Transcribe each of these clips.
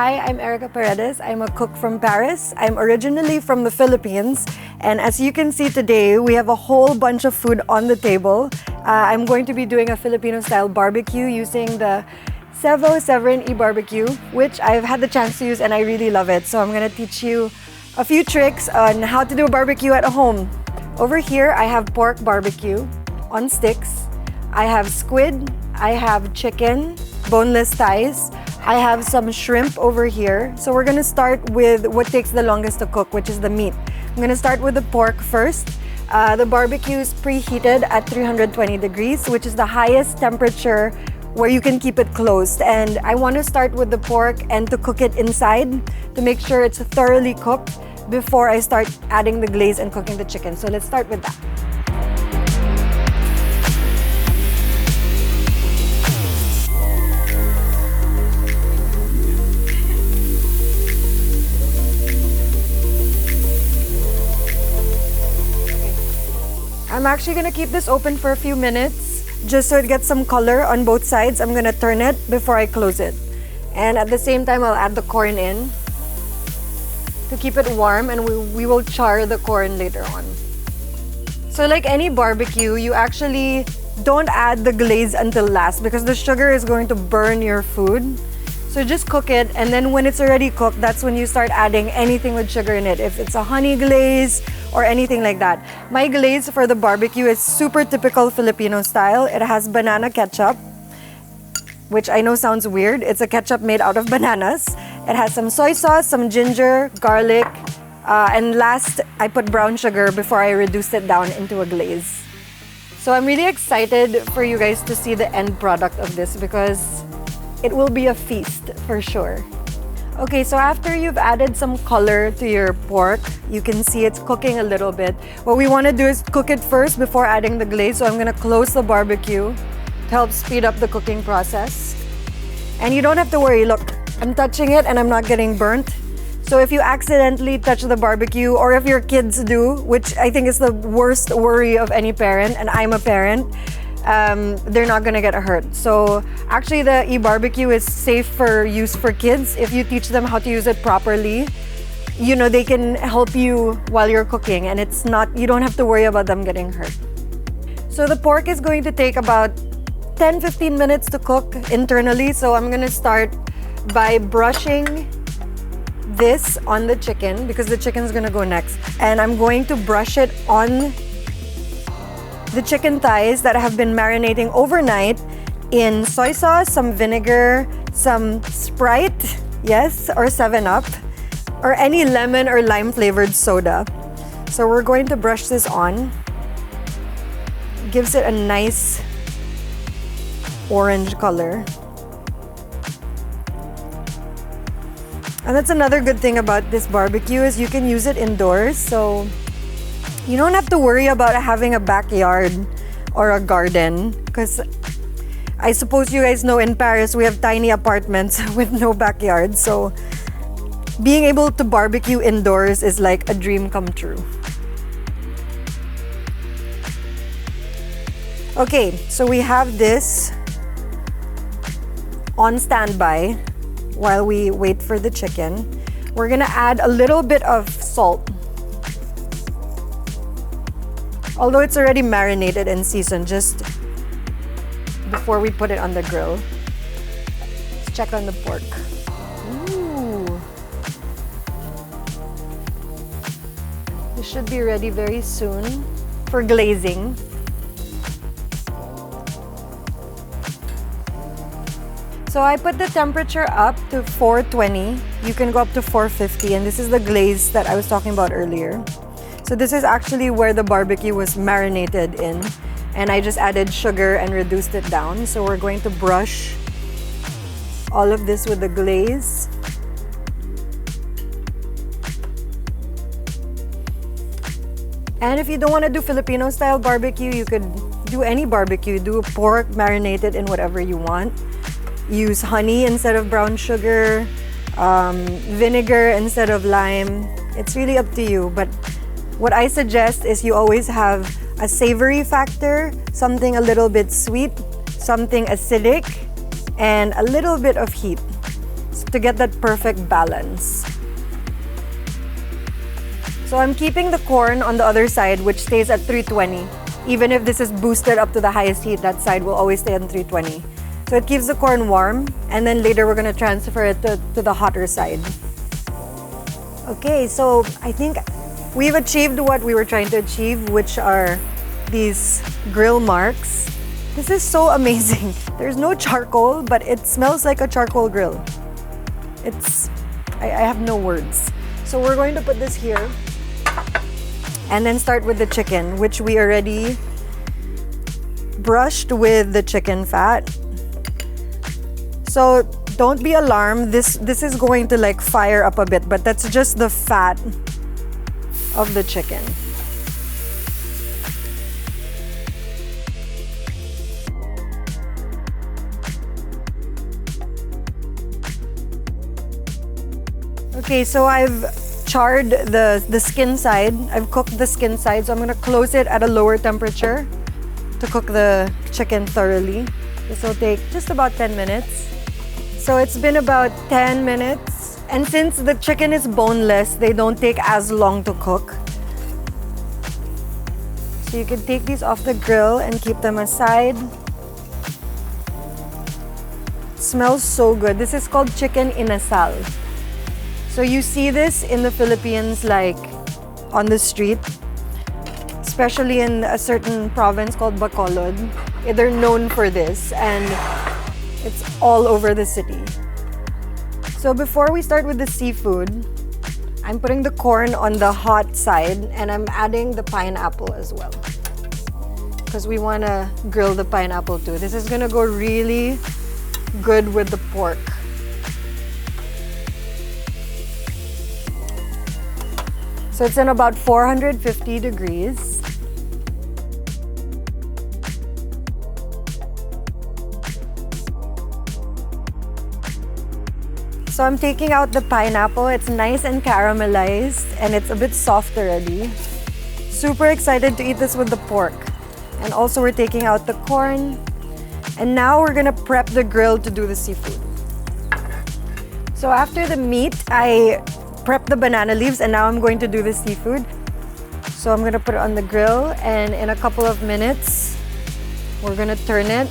Hi, I'm Erica Paredes. I'm a cook from Paris. I'm originally from the Philippines. And as you can see today, we have a whole bunch of food on the table. I'm going to be doing a Filipino-style barbecue using the Severin BBQ, which I've had the chance to use and I really love it. So I'm going to teach you a few tricks on how to do a barbecue at home. Over here, I have pork barbecue on sticks. I have squid. I have chicken, boneless thighs. I have some shrimp over here. So we're gonna start with what takes the longest to cook, which is the meat. I'm gonna start with the pork first. The barbecue is preheated at 320 degrees, which is the highest temperature where you can keep it closed. And I wanna start with the pork and to cook it inside to make sure it's thoroughly cooked before I start adding the glaze and cooking the chicken. So let's start with that. I'm actually gonna keep this open for a few minutes just so it gets some color on both sides. I'm gonna turn it before I close it. And at the same time, I'll add the corn in to keep it warm, and we will char the corn later on. So like any barbecue, you actually don't add the glaze until last because the sugar is going to burn your food. So just cook it, and then when it's already cooked, that's when you start adding anything with sugar in it. If it's a honey glaze or anything like that. My glaze for the barbecue is super typical Filipino style. It has banana ketchup, which I know sounds weird. It's a ketchup made out of bananas. It has some soy sauce, some ginger, garlic, and last, I put brown sugar before I reduced it down into a glaze. So I'm really excited for you guys to see the end product of this because it will be a feast for sure. Okay, so after you've added some color to your pork, you can see it's cooking a little bit. What we want to do is cook it first before adding the glaze. So I'm going to close the barbecue to help speed up the cooking process. And you don't have to worry. Look, I'm touching it and I'm not getting burnt. So if you accidentally touch the barbecue, or if your kids do, which I think is the worst worry of any parent, and I'm a parent, they're not gonna get hurt. So actually the e-barbecue is safe for use for kids. If you teach them how to use it properly, you know, they can help you while you're cooking, and it's not, you don't have to worry about them getting hurt. So the pork is going to take about 10-15 minutes to cook internally. So I'm gonna start by brushing this on the chicken because the chicken's gonna go next. And I'm going to brush it on the chicken thighs that have been marinating overnight in soy sauce, some vinegar, some Sprite, yes, or 7-Up, or any lemon or lime flavored soda. So we're going to brush this on. Gives it a nice orange color. And that's another good thing about this barbecue is you can use it indoors. So you don't have to worry about having a backyard or a garden because I suppose you guys know in Paris we have tiny apartments with no backyard. So being able to barbecue indoors is like a dream come true. Okay, so we have this on standby while we wait for the chicken. We're gonna add a little bit of salt. Although it's already marinated and seasoned just before we put it on the grill. Let's check on the pork. Ooh. This should be ready very soon for glazing. So I put the temperature up to 420. You can go up to 450, and this is the glaze that I was talking about earlier. So this is actually where the barbecue was marinated in, and I just added sugar and reduced it down. So we're going to brush all of this with the glaze. And if you don't want to do Filipino style barbecue, you could do any barbecue. Do pork marinated in whatever you want. Use honey instead of brown sugar, vinegar instead of lime. It's really up to you, but what I suggest is you always have a savory factor, something a little bit sweet, something acidic, and a little bit of heat. So to get that perfect balance. So I'm keeping the corn on the other side, which stays at 320. Even if this is boosted up to the highest heat, that side will always stay on 320. So it keeps the corn warm, and then later we're gonna transfer it to the hotter side. Okay, so I think we've achieved what we were trying to achieve, which are these grill marks. This is so amazing. There's no charcoal, but it smells like a charcoal grill. I have no words. So we're going to put this here and then start with the chicken, which we already brushed with the chicken fat. So don't be alarmed. This is going to like fire up a bit, but that's just the fat of the chicken. Okay, so I've charred the skin side. I've cooked the skin side, so I'm gonna close it at a lower temperature to cook the chicken thoroughly. This will take just about 10 minutes. So it's been about 10 minutes. And since the chicken is boneless, they don't take as long to cook. So you can take these off the grill and keep them aside. It smells so good. This is called chicken inasal. So you see this in the Philippines, like on the street, especially in a certain province called Bacolod. They're known for this, and it's all over the city. So before we start with the seafood, I'm putting the corn on the hot side, and I'm adding the pineapple as well, because we want to grill the pineapple too. This is gonna go really good with the pork. So it's in about 450 degrees. So I'm taking out the pineapple. It's nice and caramelized, and it's a bit soft already. Super excited to eat this with the pork. And also we're taking out the corn. And now we're gonna prep the grill to do the seafood. So after the meat, I prep the banana leaves, and now I'm going to do the seafood. So I'm gonna put it on the grill, and in a couple of minutes, we're gonna turn it,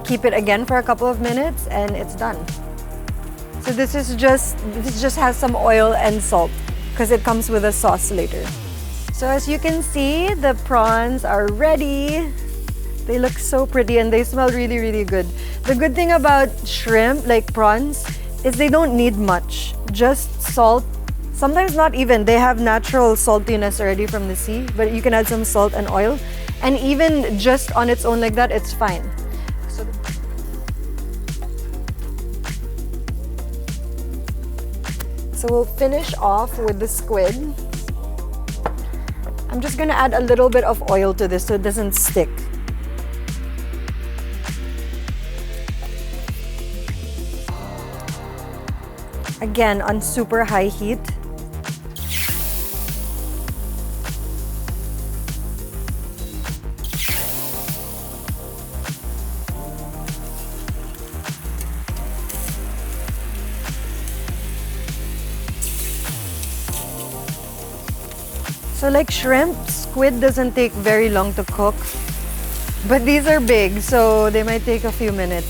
keep it again for a couple of minutes, and it's done. So this just has some oil and salt, because it comes with a sauce later. So as you can see, the prawns are ready. They look so pretty, and they smell really, really good. The good thing about shrimp, like prawns, is they don't need much. Just salt, sometimes not even. They have natural saltiness already from the sea, but you can add some salt and oil. And even just on its own like that, it's fine. So we'll finish off with the squid. I'm just gonna add a little bit of oil to this so it doesn't stick. Again, on super high heat. So like shrimp, squid doesn't take very long to cook, but these are big, so they might take a few minutes.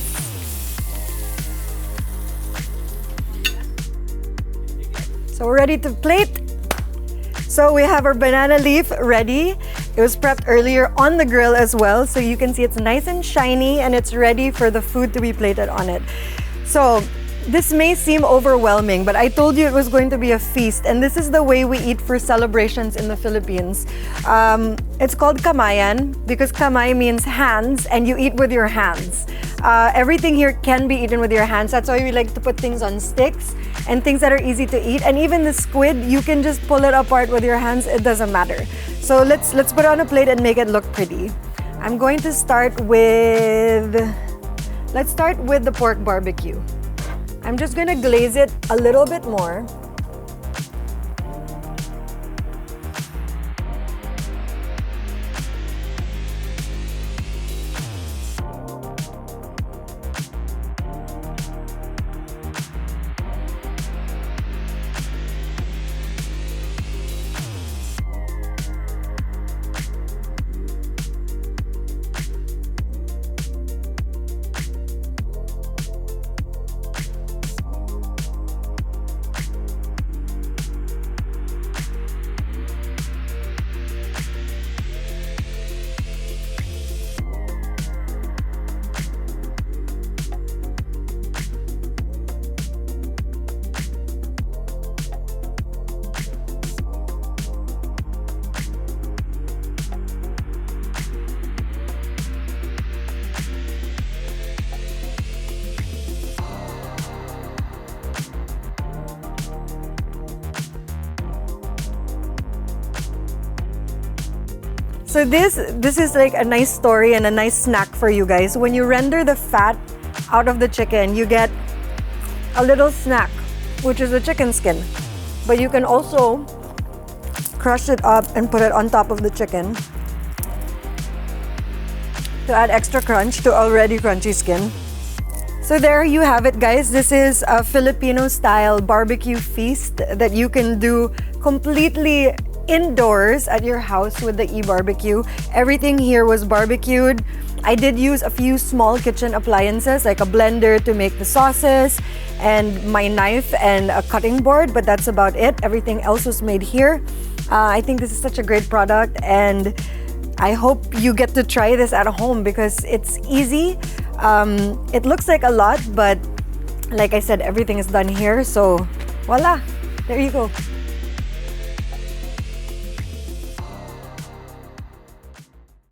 So we're ready to plate. So we have our banana leaf ready. It was prepped earlier on the grill as well, so you can see it's nice and shiny, and it's ready for the food to be plated on it. So this may seem overwhelming, but I told you it was going to be a feast, and this is the way we eat for celebrations in the Philippines. It's called kamayan because kamay means hands, and you eat with your hands. Everything here can be eaten with your hands. That's why we like to put things on sticks and things that are easy to eat. And even the squid, you can just pull it apart with your hands. It doesn't matter. So let's put it on a plate and make it look pretty. I'm going to start with, let's start with the pork barbecue. I'm just gonna glaze it a little bit more. So this is like a nice story and a nice snack for you guys. When you render the fat out of the chicken, you get a little snack, which is a chicken skin. But you can also crush it up and put it on top of the chicken to add extra crunch to already crunchy skin. So there you have it, guys. This is a Filipino style barbecue feast that you can do completely indoors at your house with the e-barbecue. Everything here was barbecued. I did use a few small kitchen appliances like a blender to make the sauces and my knife and a cutting board, but that's about it. Everything else was made here. I think this is such a great product, and I hope you get to try this at home because it's easy. It looks like a lot, but like I said, everything is done here. So voila, there you go.